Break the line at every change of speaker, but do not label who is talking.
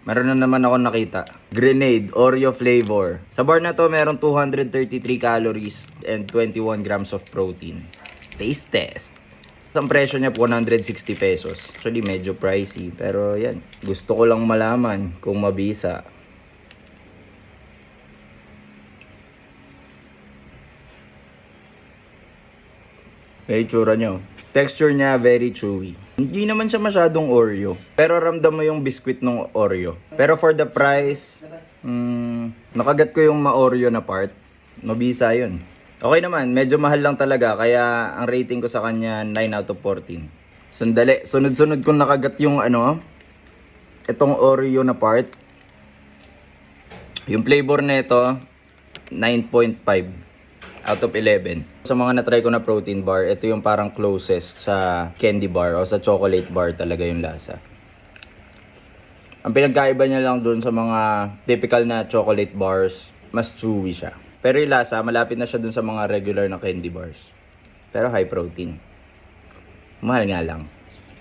Meron na naman ako nakita. Grenade, Oreo flavor. Sa bar na to, meron 233 calories and 21 grams of protein. Taste test. Ang presyo niya po 160 pesos. Actually, medyo pricey. Pero yan, gusto ko lang malaman kung mabisa. May itsura niya. Texture niya very chewy. Hindi naman siya masyadong Oreo. Pero ramdam mo yung biscuit ng Oreo. Pero for the price, nakagat ko yung ma-Oreo na part. Mabisa yun. Okay naman, medyo mahal lang talaga. Kaya ang rating ko sa kanya 9 out of 14. Sandali, sunod-sunod kong nakagat yung itong Oreo na part. Yung flavor nito 9.5 out of 11. Sa mga na-try ko na protein bar, ito yung parang closest sa candy bar o sa chocolate bar talaga yung lasa. Ang pinagkaiba niya lang dun sa mga typical na chocolate bars, mas chewy siya. Pero yung lasa, malapit na siya dun sa mga regular na candy bars. Pero high protein. Mahal nga lang.